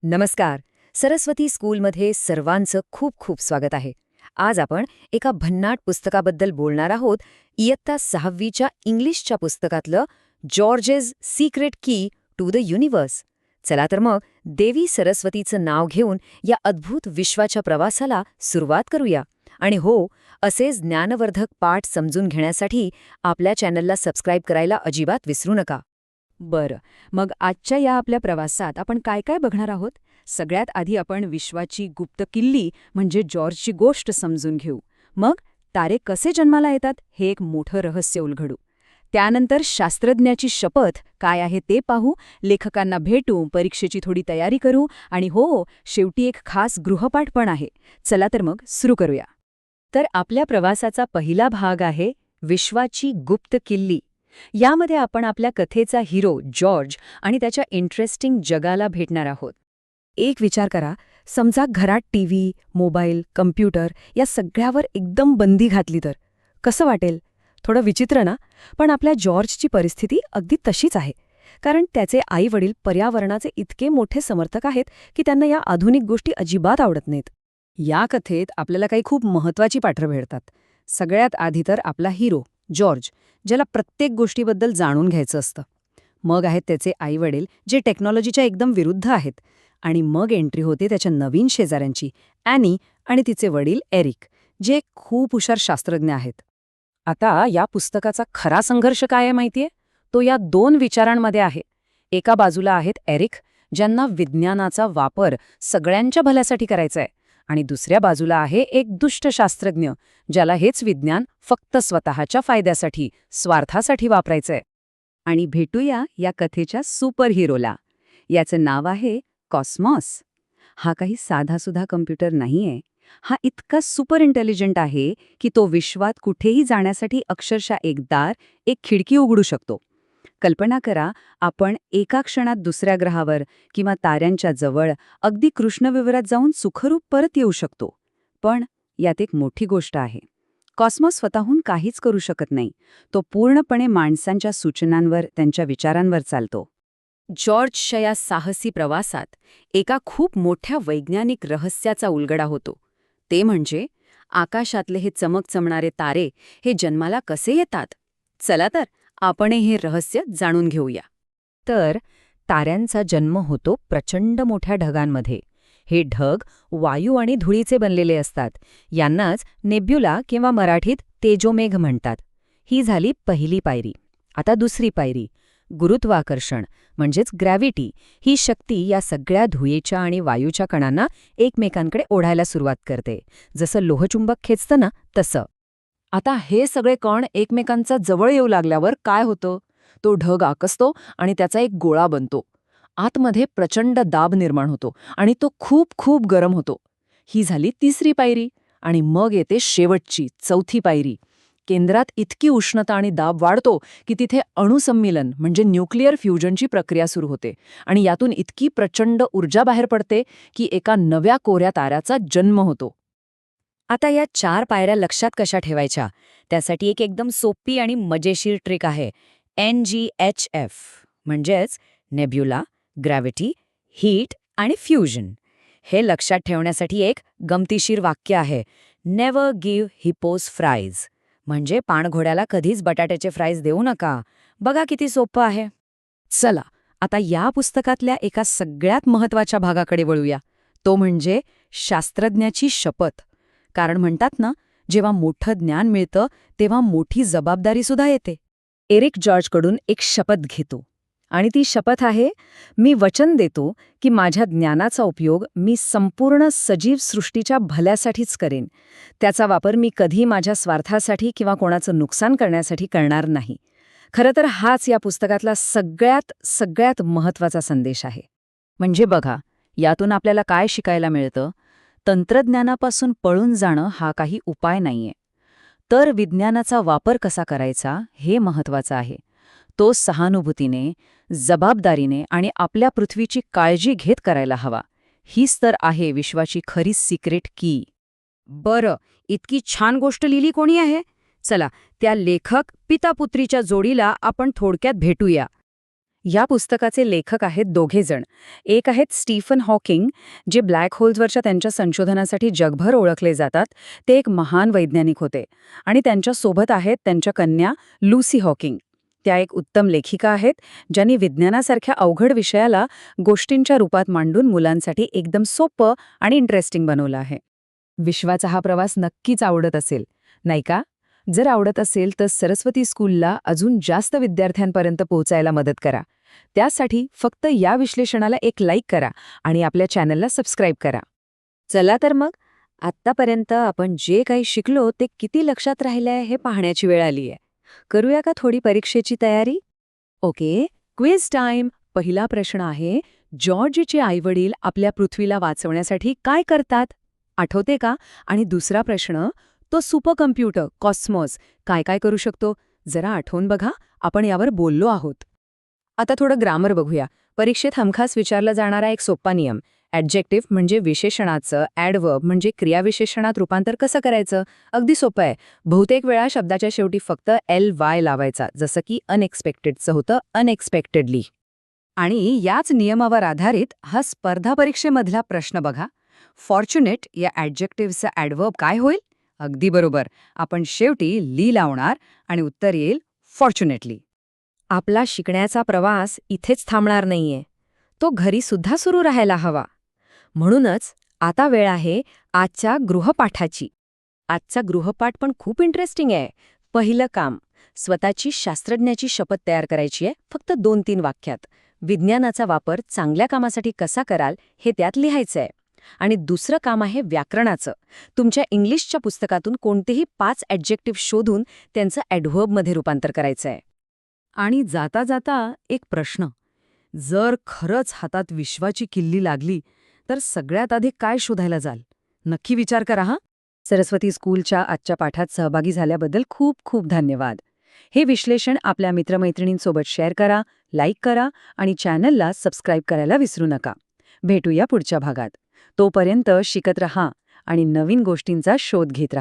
नमस्कार. सरस्वती स्कूलमध्ये सर्वांचं खूप खूप स्वागत आहे. आज आपण एका भन्नाट पुस्तकाबद्दल बोलणार आहोत. इयत्ता 6वीच्या इंग्लिशच्या पुस्तकातलं George's secret key to the universe. चला तर मग देवी सरस्वतीचं नाव घेऊन या अद्भुत विश्वाच्या प्रवासाला सुरुवात करूया. आणि हो, असेच ज्ञानवर्धक पाठ समजून घेण्यासाठी आपल्या चॅनलला सबस्क्राईब करायला अजिबात विसरू नका. बरं, मग आजच्या या आपल्या प्रवासात आपण काय काय बघणार आहोत? सगळ्यात आधी आपण विश्वाची गुप्त किल्ली म्हणजे जॉर्जची गोष्ट समजून घेऊ. मग तारे कसे जन्माला येतात हे एक मोठं रहस्य उलगडू. त्यानंतर शास्त्रज्ञाची शपथ काय आहे ते पाहू, लेखकांना भेटू, परीक्षेची थोडी तयारी करू आणि हो, शेवटी एक खास गृहपाठ पण आहे. चला तर मग सुरू करूया. तर आपल्या प्रवासाचा पहिला भाग आहे विश्वाची गुप्त किल्ली. यामध्ये आपण आपल्या कथेचा हिरो जॉर्ज आणि त्याच्या इंटरेस्टिंग जगाला भेटणार आहोत. एक विचार करा, समजा घरात टीव्ही, मोबाईल, कम्प्युटर या सगळ्यावर एकदम बंदी घातली तर कसं वाटेल? थोडं विचित्र ना? पण आपल्या जॉर्जची परिस्थिती अगदी तशीच आहे. कारण त्याचे आई-वडील पर्यावरणाचे इतके मोठे समर्थक आहेत की त्यांना या आधुनिक गोष्टी अजिबात आवडत नाहीत. या कथेत आपल्याला काही खूप महत्वाची पाठरं भेटतात. सगळ्यात आधी तर आपला हिरो जॉर्ज, ज्याला प्रत्येक गोष्टीबद्दल जाणून घ्यायचं असतं. मग आहेत त्याचे आईवडील, जे टेक्नॉलॉजीच्या एकदम विरुद्ध आहेत. आणि मग एंट्री होते त्याच्या नवीन शेजाऱ्यांची, ॲनी आणि तिचे वडील एरिक, जे खूप हुशार शास्त्रज्ञ आहेत. आता या पुस्तकाचा खरा संघर्ष काय आहे माहितीये? तो या दोन विचारांमध्ये आहे. एका बाजूला आहेत एरिक, ज्यांना विज्ञानाचा वापर सगळ्यांच्या भल्यासाठी करायचा आहे, आणि दुसऱ्या बाजूला आहे एक दुष्ट शास्त्रज्ञ, ज्याला हेच विज्ञान फक्त स्वतःच्या फायद्यासाठी, स्वार्थासाठी वापरायचंय. आणि भेटूया या कथेच्या सुपर हिरोला. याचं नाव आहे कॉस्मॉस. हा काही साधासुधा कम्प्युटर नाहीये. हा इतका सुपर इंटेलिजंट आहे की तो विश्वात कुठेही जाण्यासाठी अक्षरशः एक दार, एक खिडकी उघडू शकतो. कल्पना करा, आपण एका क्षणात दुसऱ्या ग्रहावर किंवा ताऱ्यांच्या जवळ अगदी कृष्णविवरात जाऊन सुखरूप परत येऊ शकतो. पण यात एक मोठी गोष्ट आहे. कॉस्मॉस स्वतःहून काहीच करू शकत नाही. तो पूर्णपणे माणसांच्या सूचनांवर, त्यांच्या विचारांवर चालतो. जॉर्जच्या या साहसी प्रवासात एका खूप मोठ्या वैज्ञानिक रहस्याचा उलगडा होतो. ते म्हणजे आकाशातले हे चमकचमणारे तारे हे जन्माला कसे येतात. चला तर आपणही हे रहस्य जाणून घेऊया. तर ताऱ्यांचा जन्म होतो प्रचंड मोठ्या ढगांमध्ये. हे ढग वायू आणि धुळीचे बनलेले असतात. यांनाच नेब्युला किंवा मराठीत तेजोमेघ म्हणतात. ही झाली पहिली पायरी. आता दुसरी पायरी, गुरुत्वाकर्षण म्हणजेच ग्रॅव्हिटी. ही शक्ती या सगळ्या धुळीच्या आणि वायूच्या कणांना एकमेकांकडे ओढायला सुरुवात करते. जसं लोहचुंबक खेचतं ना, तसं. आता हे सगळे कण एकमेकांचा जवळ येऊ लागल्यावर काय होतं? तो ढग आकसतो आणि त्याचा एक गोळा बनतो. आतमध्ये प्रचंड दाब निर्माण होतो आणि तो खूप खूप गरम होतो. ही झाली तिसरी पायरी. आणि मग येते शेवटची, चौथी पायरी. केंद्रात इतकी उष्णता आणि दाब वाढतो की तिथे अणुसंमिलन म्हणजे न्यूक्लिअर फ्युजनची प्रक्रिया सुरू होते. आणि यातून इतकी प्रचंड ऊर्जा बाहेर पडते की एका नव्या कोऱ्या ताऱ्याचा जन्म होतो. आता या 4 पायऱ्या लक्षात कशा ठेवायच्या? त्यासाठी एक एकदम सोपी आणि मजेशीर ट्रिक आहे. NGHF म्हणजेच नेब्युला, ग्रॅव्हिटी, हीट आणि फ्युजन. हे लक्षात ठेवण्यासाठी एक गमतीशीर वाक्य आहे. Never give hippos fries. म्हणजे पाणघोड्याला कधीच बटाट्याचे फ्राईज देऊ नका. बघा किती सोपं आहे. चला, आता या पुस्तकातल्या एका सगळ्यात महत्त्वाच्या भागाकडे वळूया. तो म्हणजे शास्त्रज्ञाची शपथ. कारण म्हणतात ना, जेव्हा मोठं ज्ञान मिळतं तेव्हा मोठी जबाबदारीसुद्धा येते. एरिक जॉर्जकडून एक शपथ घेतो. आणि ती शपथ आहे, मी वचन देतो की माझ्या ज्ञानाचा उपयोग मी संपूर्ण सजीव सृष्टीच्या भल्यासाठीच करेन. त्याचा वापर मी कधी माझ्या स्वार्थासाठी किंवा कोणाचं नुकसान करण्यासाठी करणार नाही. खरं तर हाच या पुस्तकातला सगळ्यात महत्त्वाचा संदेश आहे. म्हणजे बघा, यातून आपल्याला काय शिकायला मिळतं? तंत्रज्ञानापासून पळून जाणं हा काही उपाय नाहीये. तर विज्ञानाचा वापर कसा करायचा हे महत्त्वाचं आहे. तो सहानुभूतीने, जबाबदारीने आणि आपल्या पृथ्वीची काळजी घेत करायला हवा. हीच तर आहे विश्वाची खरी सिक्रेट की. बरं, इतकी छान गोष्ट लिहिली कोणी आहे? चला, त्या लेखक पिता-पुत्रीच्या जोडीला आपण थोडक्यात भेटूया. या पुस्तकाचे लेखक आहेत दोघेजण. एक आहेत स्टीफन हॉकिंग, जे ब्लॅक होल्सवरच्या त्यांच्या संशोधनासाठी जगभर ओळखले जातात. ते एक महान वैज्ञानिक होते. आणि त्यांच्यासोबत आहेत त्यांच्या कन्या लुसी हॉकिंग. त्या एक उत्तम लेखिका आहेत, ज्यांनी विज्ञानासारख्या अवघड विषयाला गोष्टींच्या रूपात मांडून मुलांसाठी एकदम सोपं आणि इंटरेस्टिंग बनवलं आहे. विश्वाचा हा प्रवास नक्कीच आवडत असेल, नाही का? जर आवडत असेल तर सरस्वती स्कूलला अजून जास्त विद्यार्थ्यांपर्यंत पोहोचायला मदत करा. त्यासाठी फक्त या विश्लेषणाला एक लाईक करा आणि आपल्या चॅनलला सबस्क्राईब करा. चला तर मग, आत्तापर्यंत आपण जे काही शिकलो ते किती लक्षात राहिले आहे हे पाहण्याची वेळ आली आहे. करूया का थोडी परीक्षेची तयारी? Okay, quiz time. पहिला प्रश्न आहे, जॉर्जचे आईवडील आपल्या पृथ्वीला वाचवण्यासाठी काय करतात? आठवते का? आणि दुसरा प्रश्न, तो सुपर कम्प्युटर कॉस्मॉस काय काय करू शकतो? जरा आठवून बघा, आपण यावर बोललो आहोत. आता थोडं ग्रामर बघूया. परीक्षेत हमखास विचारला जाणारा एक सोपा नियम. ॲडजेक्टिव्ह म्हणजे विशेषणाचं ॲडवर्ब म्हणजे क्रियाविशेषणात रूपांतर कसं करायचं? अगदी सोपं आहे. बहुतेक वेळा शब्दाच्या शेवटी फक्त ly लावायचा, जसं की अनएक्सपेक्टेडचं होतं अनएक्सपेक्टेडली. आणि याच नियमावर आधारित हा स्पर्धा परीक्षेमधला प्रश्न बघा. फॉर्च्युनेट या ॲडजेक्टिव्हचं ॲडवर्ब काय होईल? अगदी बरोबर, आपण शेवटी ली लावणार आणि उत्तर येईल फॉर्च्युनेटली. आपला शिकण्याचा प्रवास इथेच थांबणार नाहीये, तो घरी सुद्धा सुरू राहायला हवा. म्हणूनच आता वेळ आहे आजच्या गृहपाठाची. आजचा गृहपाठ पण खूप इंटरेस्टिंग आहे. पहिलं काम, स्वतःची शास्त्रज्ञाची शपथ तयार करायची आहे, फक्त 2-3 वाक्यात. विज्ञानाचा वापर चांगल्या कामासाठी कसा कराल हे त्यात लिहायचं आहे. आणि दुसरं काम आहे व्याकरणाचं. तुमच्या इंग्लिशच्या पुस्तकातून कोणतेही 5 ॲडजेक्टिव्ह शोधून त्यांचं ॲडव्हर्बमध्ये रूपांतर करायचं आहे. आणि जाता जाता एक प्रश्न, जर खरंच हातात विश्वाची किल्ली लागली तर सगळ्यात आधी काय शोधायला जाल? नक्की विचार करा हा. सरस्वती स्कूलच्या आजच्या पाठात सहभागी झाल्याबद्दल खूप खूप धन्यवाद. हे विश्लेषण आपल्या मित्रमैत्रिणींसोबत शेअर करा, लाईक करा आणि चॅनलला सबस्क्राईब करायला विसरू नका. भेटूया पुढच्या भागात. तोपर्यंत शिकत रहा आणि नवीन गोष्टींचा शोध घेत रहा.